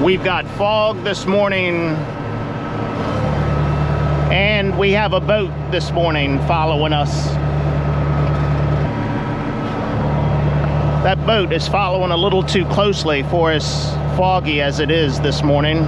We've got fog this morning, and we have a boat this morning following us. That boat is following a little too closely for as foggy as it is this morning.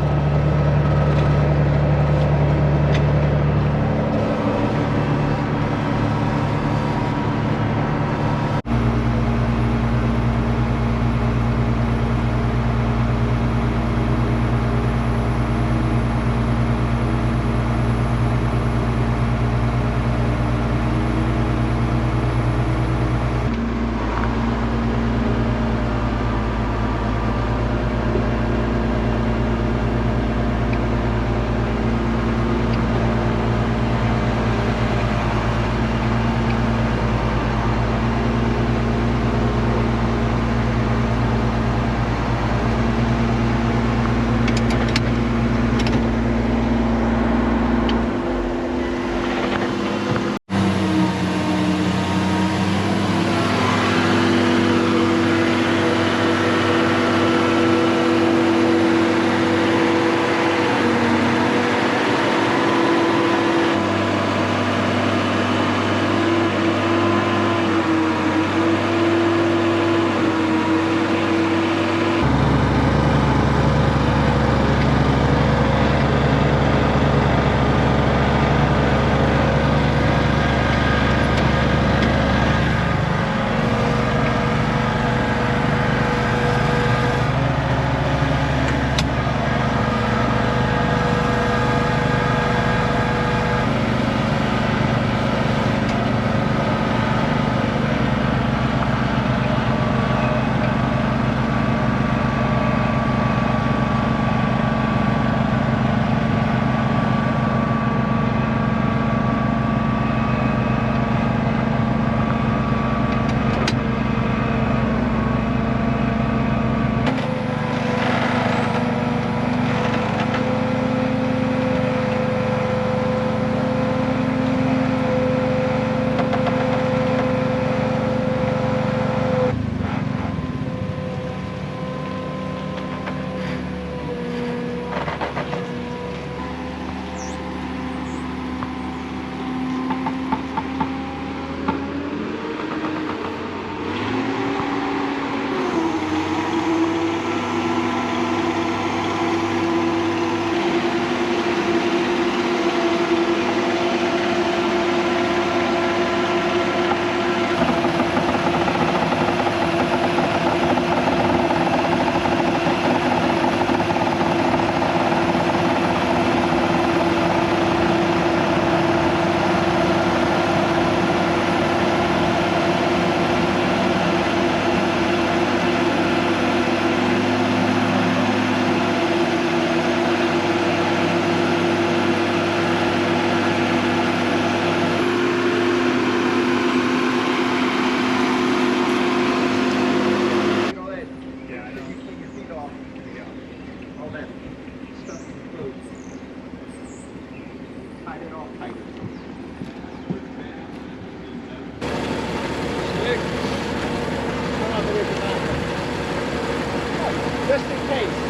Just in case.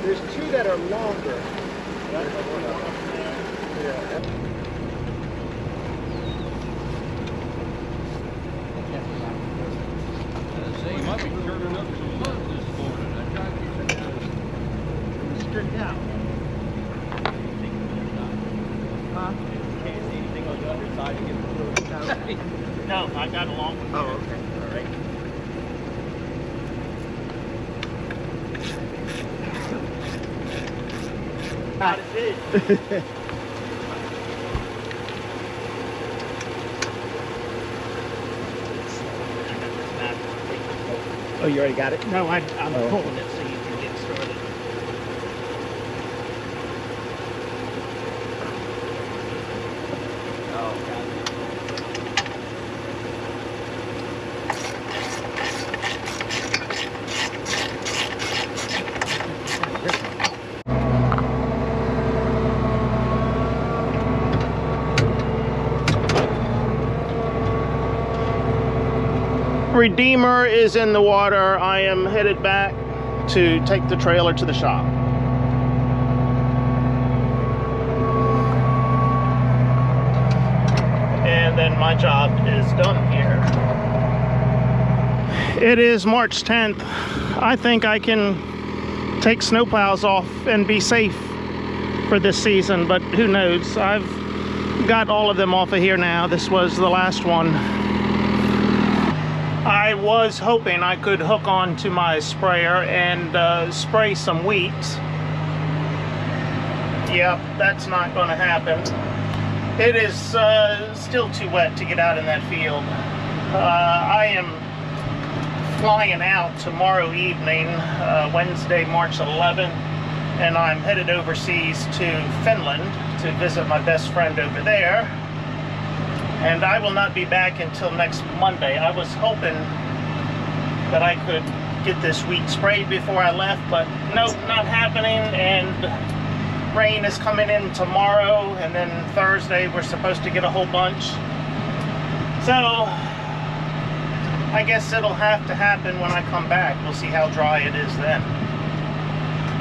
There's two that are longer. That's the one up there. Yeah. You might be turning up some mud this morning. I tried to get it down. Stripped out. Huh? Can't see anything on the underside to get the fluid. No, I got along with Oh, okay. All right. Not as big. Oh, you already got it? No, I'm Oh. pulling it so you can get started. Oh, got it. Redeemer is in the water. I am headed back to take the trailer to the shop. And then my job is done here. It is March 10th. I think I can take snowplows off and be safe for this season, but who knows? I've got all of them off of here now. This was the last one. I was hoping I could hook on to my sprayer and spray some weeds. Yep, that's not going to happen. It is still too wet to get out in that field. I am flying out tomorrow evening, Wednesday, March 11th, and I'm headed overseas to Finland to visit my best friend over there. And I will not be back until next Monday. I was hoping that I could get this weed sprayed before I left, but nope, not happening. And rain is coming in tomorrow, and then Thursday we're supposed to get a whole bunch. So I guess it'll have to happen when I come back. We'll see how dry it is then.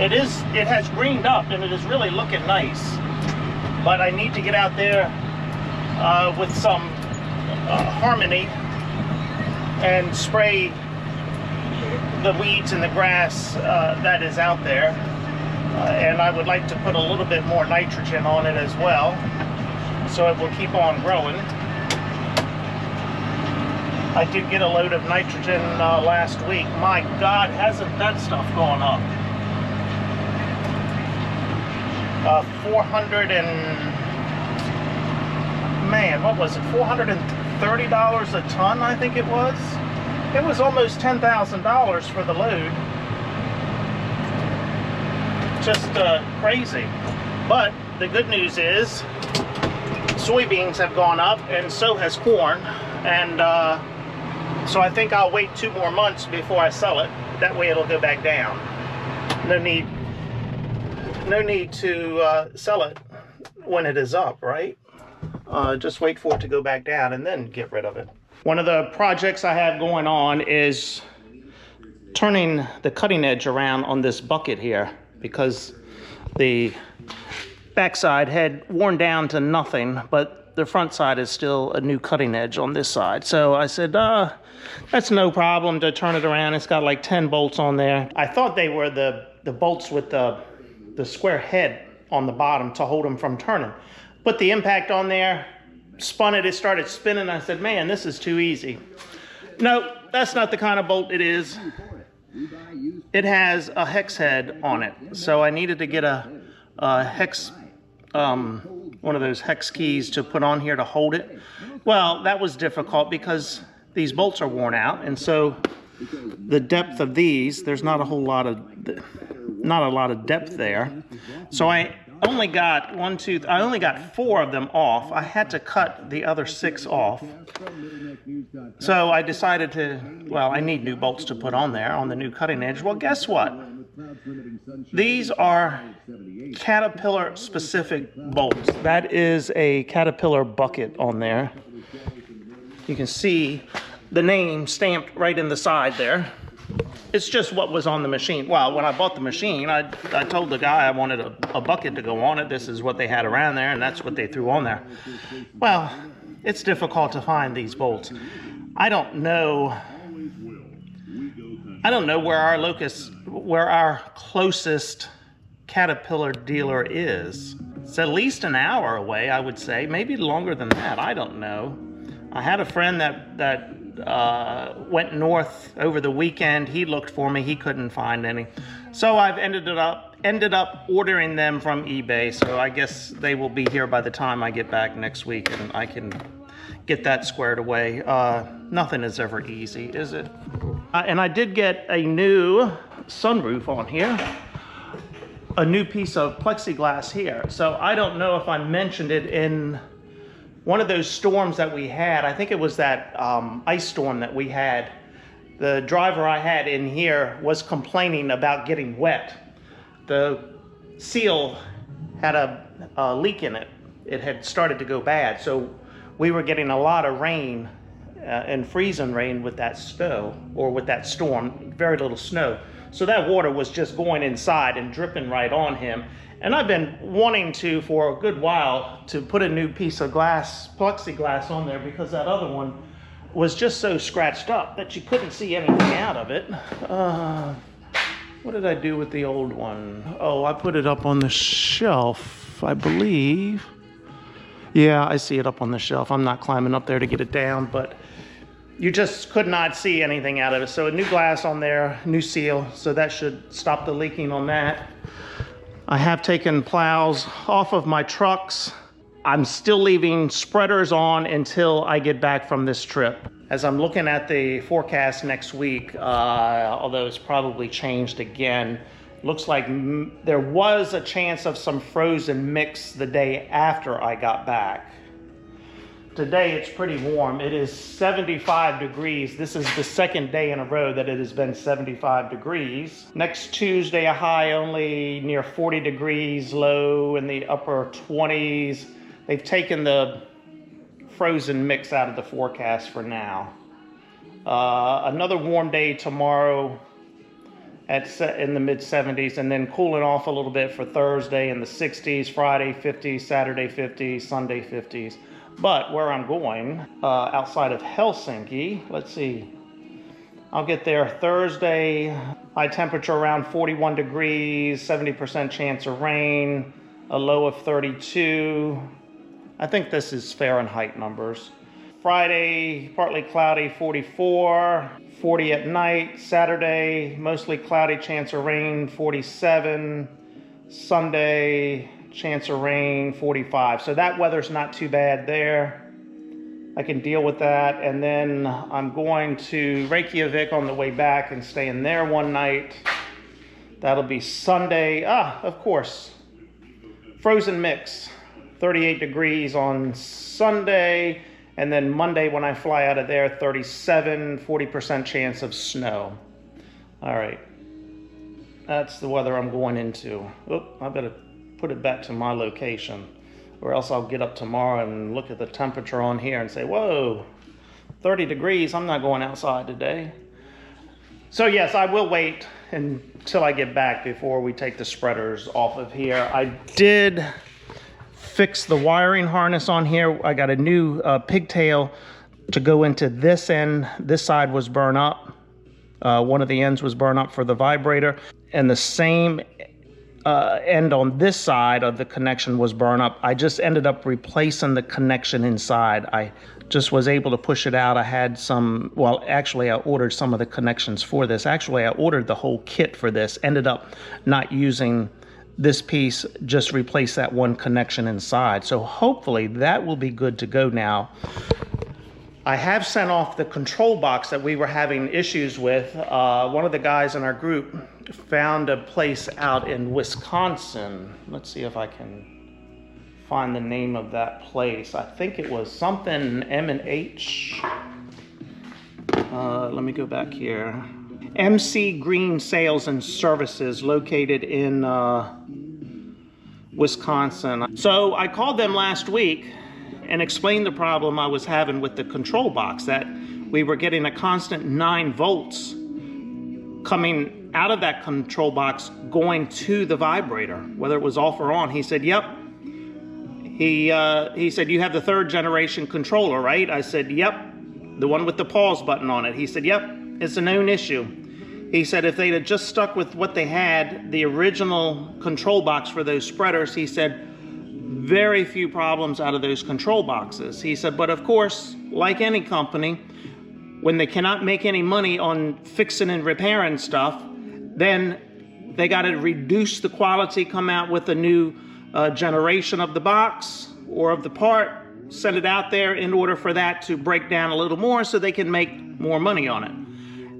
It has greened up and it is really looking nice, but I need to get out there with some Harmony and spray the weeds and the grass that is out there. And I would like to put a little bit more nitrogen on it as well, so it will keep on growing. I did get a load of nitrogen last week. My God, hasn't that stuff gone up? 400 and... man, what was it? $430 a ton, I think it was. It was almost $10,000 for the load. Just crazy. But the good news is soybeans have gone up, and so has corn. And so I think I'll wait 2 more months before I sell it. That way it'll go back down. No need to sell it when it is up, right? Just wait for it to go back down and then get rid of it. One of the projects I have going on is turning the cutting edge around on this bucket here, because the backside had worn down to nothing, but the front side is still a new cutting edge on this side. So I said, that's no problem to turn it around. It's got like 10 bolts on there. I thought they were the bolts with the square head on the bottom to hold them from turning. Put the impact on there, spun it, it started spinning. I said, man, this is too easy. No, that's not the kind of bolt it is. It has a hex head on it. So I needed to get a hex, one of those hex keys to put on here to hold it. Well, that was difficult because these bolts are worn out. And so the depth of these, there's not a lot of depth there. So I only got 4 of them off. I had to cut the other 6 off. So I decided I need new bolts to put on there on the new cutting edge. Well, guess what? These are Caterpillar specific bolts. That is a Caterpillar bucket on there. You can see the name stamped right in the side there. It's just what was on the machine. Well, when I bought the machine, I told the guy I wanted a bucket to go on it. This is what they had around there, and that's what they threw on there. Well, it's difficult to find these bolts. I don't know where our closest Caterpillar dealer is. It's at least an hour away, I would say. Maybe longer than that. I don't know. I had a friend that went north over the weekend. He looked for me. He couldn't find any. So I've ended up ordering them from eBay. So I guess they will be here by the time I get back next week, and I can get that squared away. Nothing is ever easy, is it? And I did get a new sunroof on here. A new piece of plexiglass here. So I don't know if I mentioned it in one of those storms that we had. I think it was that ice storm that we had. The driver I had in here was complaining about getting wet. The seal had a leak in it. It had started to go bad. So we were getting a lot of rain and freezing rain with that snow, or with that storm, very little snow. So that water was just going inside and dripping right on him. And I've been wanting to, for a good while, to put a new piece of plexiglass on there, because that other one was just so scratched up that you couldn't see anything out of it. What did I do with the old one? Oh, I put it up on the shelf, I believe. Yeah, I see it up on the shelf. I'm not climbing up there to get it down, but you just could not see anything out of it. So a new glass on there, new seal, so that should stop the leaking on that. I have taken plows off of my trucks. I'm still leaving spreaders on until I get back from this trip. As I'm looking at the forecast next week, although it's probably changed again, looks like there was a chance of some frozen mix the day after I got back. Today it's pretty warm. It is 75 degrees. This is the second day in a row that it has been 75 degrees. Next Tuesday, a high only near 40 degrees, low in the upper 20s. They've taken the frozen mix out of the forecast for now. Another warm day tomorrow in the mid 70s, and then cooling off a little bit for Thursday in the 60s, Friday 50s, Saturday 50s, Sunday 50s. But where I'm going, outside of Helsinki, let's see, I'll get there Thursday, high temperature around 41 degrees, 70% chance of rain, a low of 32. I think this is Fahrenheit numbers. Friday, partly cloudy, 44, 40 at night. Saturday, mostly cloudy, chance of rain, 47. Sunday, chance of rain, 45. So that weather's not too bad there. I can deal with that. And then I'm going to Reykjavik on the way back and staying there one night. That'll be Sunday. Of course, frozen mix, 38 degrees on Sunday. And then Monday when I fly out of there, 37, 40% chance of snow. All right. That's the weather I'm going into. I better put it back to my location, or else I'll get up tomorrow and look at the temperature on here and say, whoa, 30 degrees, I'm not going outside today. So yes, I will wait until I get back before we take the spreaders off of here. I did fix the wiring harness on here. I got a new pigtail to go into this end. This side was burned up. One of the ends was burned up for the vibrator, and the same end on this side of the connection was burned up. I just ended up replacing the connection inside. I just was able to push it out. I had some, well, actually I ordered some of the connections for this. Actually, I ordered the whole kit for this. Ended up not using this piece, just replace that one connection inside. So hopefully that will be good to go now. I have sent off the control box that we were having issues with. One of the guys in our group found a place out in Wisconsin. Let's see if I can find the name of that place. I think it was something M&H. Let me go back here. MC Green Sales and Services, located in Wisconsin. So I called them last week and explained the problem I was having with the control box, that we were getting a constant 9 volts coming out of that control box going to the vibrator, whether it was off or on. He said, yep. He said, you have the 3rd generation controller, right? I said, yep. The one with the pause button on it. He said, yep, it's a known issue. He said if they'd have just stuck with what they had, the original control box for those spreaders, he said, very few problems out of those control boxes. He said, but of course, like any company, when they cannot make any money on fixing and repairing stuff, then they got to reduce the quality, come out with a new generation of the box or of the part, send it out there in order for that to break down a little more so they can make more money on it.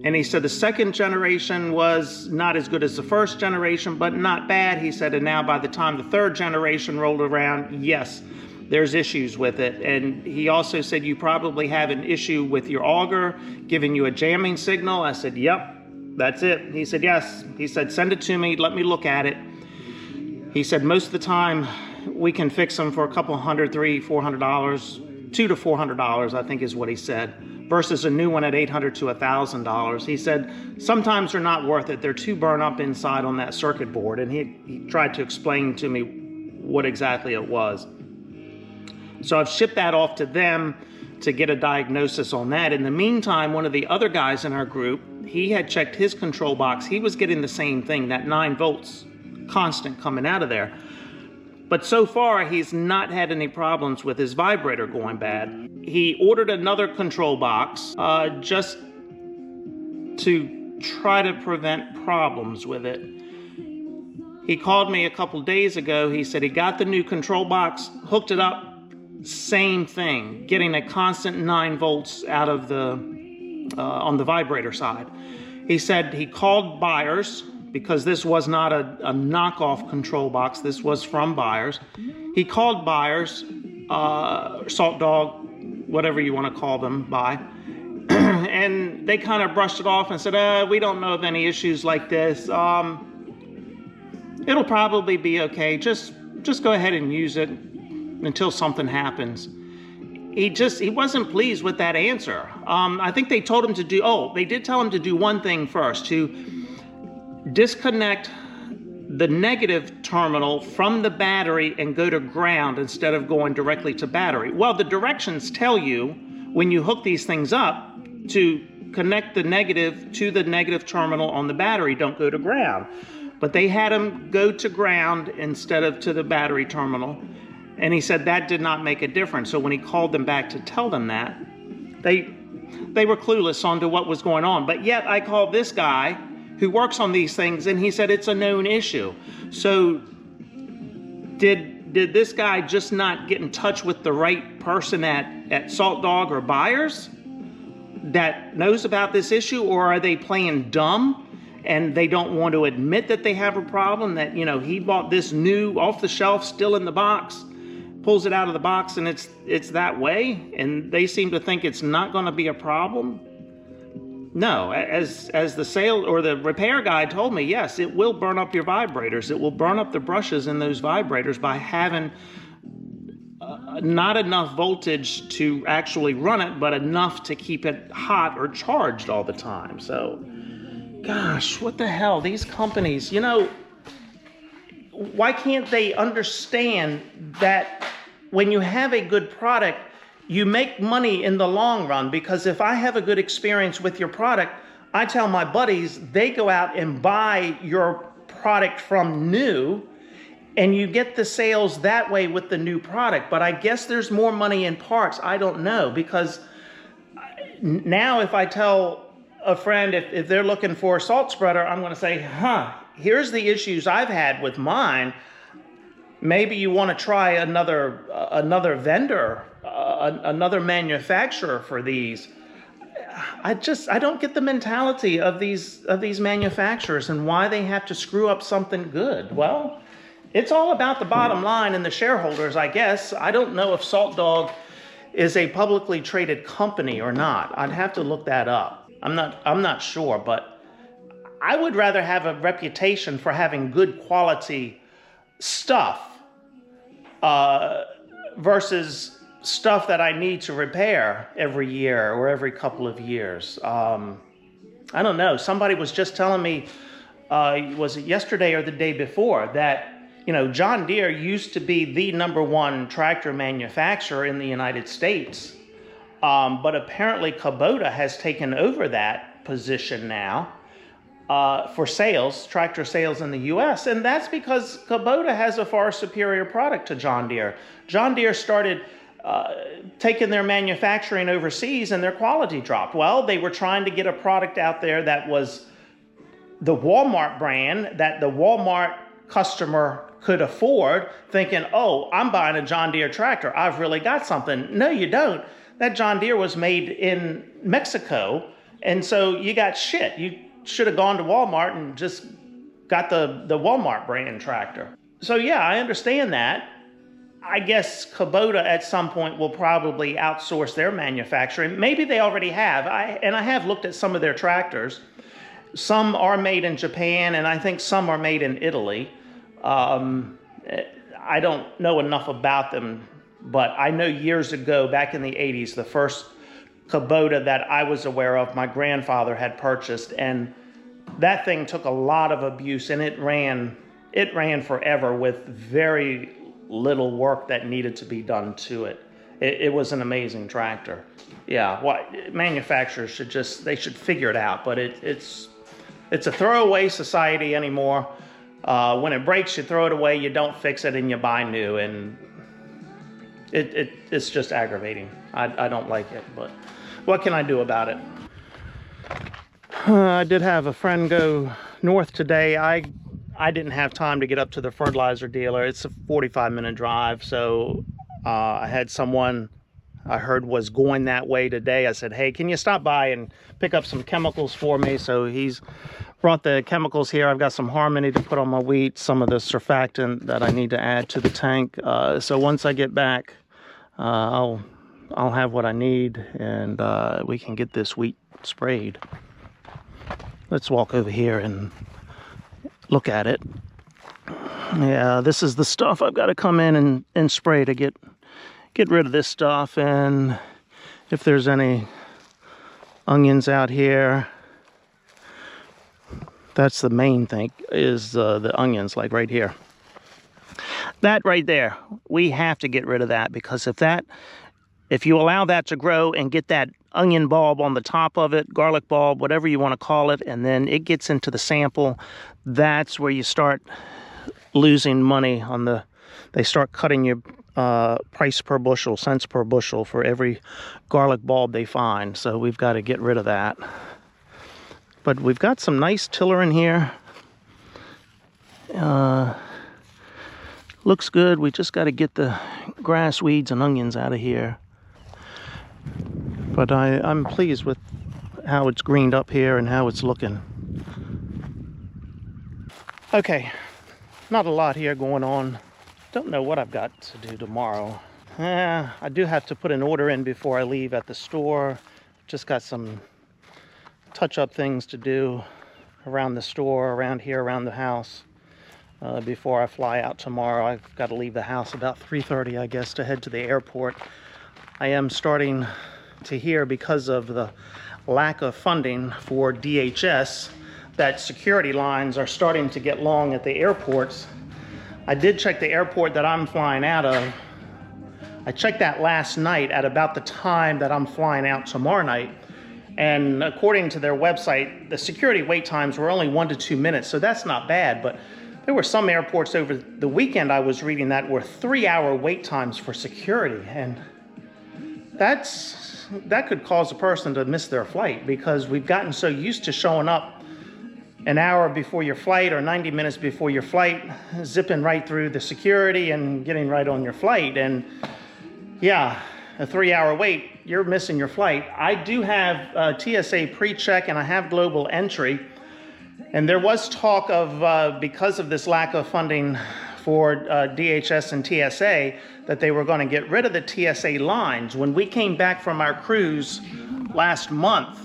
And he said the 2nd generation was not as good as the 1st generation, but not bad. He said, and now by the time the 3rd generation rolled around, yes, there's issues with it. And he also said, you probably have an issue with your auger giving you a jamming signal. I said, yep, that's it. He said, yes. He said, send it to me, let me look at it. He said, most of the time we can fix them for a couple $100, $300, $400, $200 to $400, I think is what he said, versus a new one at $800 to $1,000. He said, sometimes they're not worth it. They're too burnt up inside on that circuit board. And he tried to explain to me what exactly it was. So I've shipped that off to them to get a diagnosis on that. In the meantime, one of the other guys in our group, he had checked his control box. He was getting the same thing, that 9 volts constant coming out of there. But so far, he's not had any problems with his vibrator going bad. He ordered another control box just to try to prevent problems with it. He called me a couple days ago. He said he got the new control box, hooked it up, same thing, getting a constant 9 volts out of the on the vibrator side. He said he called Buyers, because this was not a knockoff control box. This was from Buyers. He called Buyers, Salt Dog, whatever you want to call them by, and they kind of brushed it off and said, we don't know of any issues like this. It'll probably be okay. Just go ahead and use it until something happens. He wasn't pleased with that answer. I think they told him to do, they did tell him to do one thing first, to disconnect the negative terminal from the battery and go to ground instead of going directly to battery. Well, the directions tell you when you hook these things up to connect the negative to the negative terminal on the battery, don't go to ground. But they had him go to ground instead of to the battery terminal. And he said that did not make a difference. So when he called them back to tell them that, they were clueless on to what was going on. But yet I called this guy who works on these things, and he said it's a known issue. So did this guy just not get in touch with the right person at Salt Dog or Buyers that knows about this issue, or are they playing dumb and they don't want to admit that they have a problem, that, you know, he bought this new off the shelf, still in the box, pulls it out of the box, and it's that way, and they seem to think it's not going to be a problem? No, as the sale or the repair guy told me, yes, it will burn up your vibrators. It will burn up the brushes in those vibrators by having not enough voltage to actually run it, but enough to keep it hot or charged all the time. So, gosh, what the hell? These companies, you know, why can't they understand that when you have a good product, you make money in the long run? Because if I have a good experience with your product, I tell my buddies, they go out and buy your product from new, and you get the sales that way with the new product. But I guess there's more money in parts. I don't know, because now if I tell a friend if they're looking for a salt spreader, I'm going to say, here's the issues I've had with mine. Maybe you want to try another vendor, another manufacturer for these. I don't get the mentality of these manufacturers and why they have to screw up something good. Well, it's all about the bottom line and the shareholders, I guess. I don't know if Salt Dog is a publicly traded company or not. I'd have to look that up. I'm not sure, but I would rather have a reputation for having good quality stuff versus stuff that I need to repair every year or every couple of years. I don't know. Somebody was just telling me, was it yesterday or the day before, that John Deere used to be the #1 tractor manufacturer in the United States, but apparently Kubota has taken over that position now for sales, tractor sales in the U.S., and that's because Kubota has a far superior product to John Deere. John Deere started taking their manufacturing overseas and their quality dropped. Well, they were trying to get a product out there that was the Walmart brand, that the Walmart customer could afford, thinking, oh, I'm buying a John Deere tractor. I've really got something. No, you don't. That John Deere was made in Mexico, and so you got shit. You should have gone to Walmart and just got the Walmart brand tractor. So yeah, I understand that. I guess Kubota at some point will probably outsource their manufacturing. Maybe they already have. I have looked at some of their tractors. Some are made in Japan, and I think some are made in Italy. I don't know enough about them, but I know years ago, back in the 80s, the first Kubota that I was aware of, my grandfather had purchased, and that thing took a lot of abuse, and it ran forever with very little work that needed to be done to it. It was an amazing tractor. Yeah, manufacturers should figure it out, but it's a throwaway society anymore. When it breaks, you throw it away, you don't fix it, and you buy new, and it's just aggravating. I don't like it, but what can I do about it? I did have a friend go north today. I didn't have time to get up to the fertilizer dealer. It's a 45-minute drive, so I had someone I heard was going that way today. I said, hey, can you stop by and pick up some chemicals for me? So he's brought the chemicals here. I've got some Harmony to put on my wheat, some of the surfactant that I need to add to the tank. So once I get back, I'll have what I need, and we can get this wheat sprayed. Let's walk over here and look at it. Yeah, this is the stuff I've got to come in and spray to get rid of this stuff. And if there's any onions out here, that's the main thing, is the onions, like right here. That right there, we have to get rid of that, because if you allow that to grow and get that onion bulb on the top of it, garlic bulb, whatever you want to call it, and then it gets into the sample, that's where you start losing money on they start cutting your price per bushel, cents per bushel for every garlic bulb they find. So we've got to get rid of that. But we've got some nice tiller in here. Looks good. We just got to get the grass, weeds, and onions out of here. But I'm pleased with how it's greened up here and how it's looking. Okay, not a lot here going on. Don't know what I've got to do tomorrow. I do have to put an order in before I leave at the store. Just got some touch-up things to do around the store, around here, around the house, before I fly out tomorrow. I've got to leave the house about 3:30, I guess, to head to the airport. I am starting to hear, because of the lack of funding for DHS, that security lines are starting to get long at the airports. I did check the airport that I'm flying out of. I checked that last night at about the time that I'm flying out tomorrow night. And according to their website, the security wait times were only 1 to 2 minutes, so that's not bad. But there were some airports over the weekend I was reading that were 3-hour wait times for security. And that could cause a person to miss their flight, because we've gotten so used to showing up an hour before your flight or 90 minutes before your flight, zipping right through the security and getting right on your flight. And yeah, a 3-hour wait, you're missing your flight. I do have TSA pre-check, and I have global entry. And there was talk of, because of this lack of funding for DHS and TSA, that they were going to get rid of the TSA lines. When we came back from our cruise last month,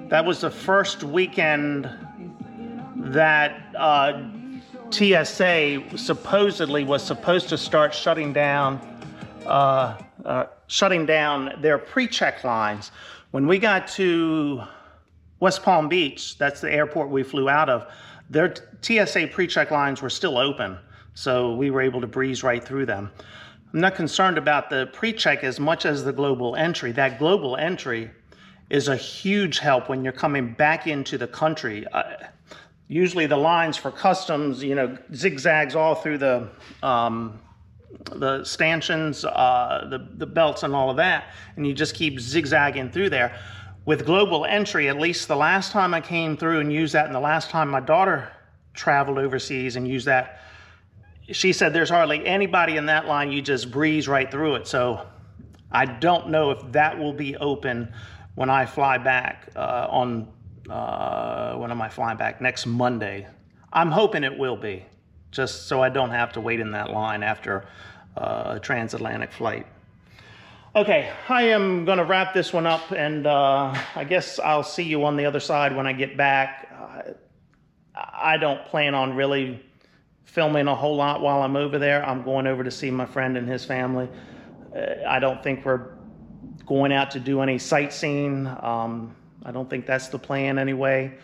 that was the first weekend that TSA supposedly was supposed to start shutting down their pre-check lines. When we got to West Palm Beach, that's the airport we flew out of, their TSA pre-check lines were still open. So we were able to breeze right through them. I'm not concerned about the pre-check as much as the global entry. That global entry is a huge help when you're coming back into the country. Usually the lines for customs, you know, zigzags all through the stanchions, the belts and all of that, and you just keep zigzagging through there. With global entry, at least the last time I came through and used that, and the last time my daughter traveled overseas and used that, she said there's hardly anybody in that line, you just breeze right through it. So I don't know if that will be open when I fly back when am I flying back? Next Monday. I'm hoping it will be, just so I don't have to wait in that line after a transatlantic flight. Okay, I am going to wrap this one up, and I guess I'll see you on the other side when I get back. I don't plan on really filming a whole lot while I'm over there. I'm going over to see my friend and his family. I don't think we're going out to do any sightseeing. I don't think that's the plan anyway.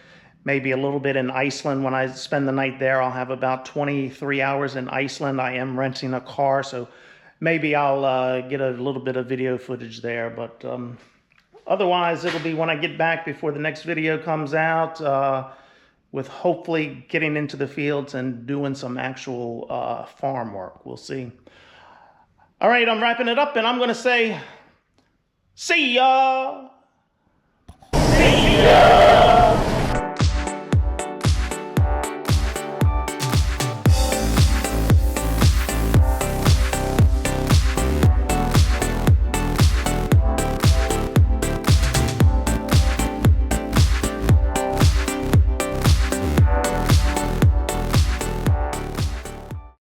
Maybe a little bit in Iceland. When I spend the night there, I'll have about 23 hours in Iceland. I am renting a car, so maybe I'll get a little bit of video footage there. But otherwise, it'll be when I get back before the next video comes out, with hopefully getting into the fields and doing some actual farm work. We'll see. All right, I'm wrapping it up, and I'm going to say, see ya!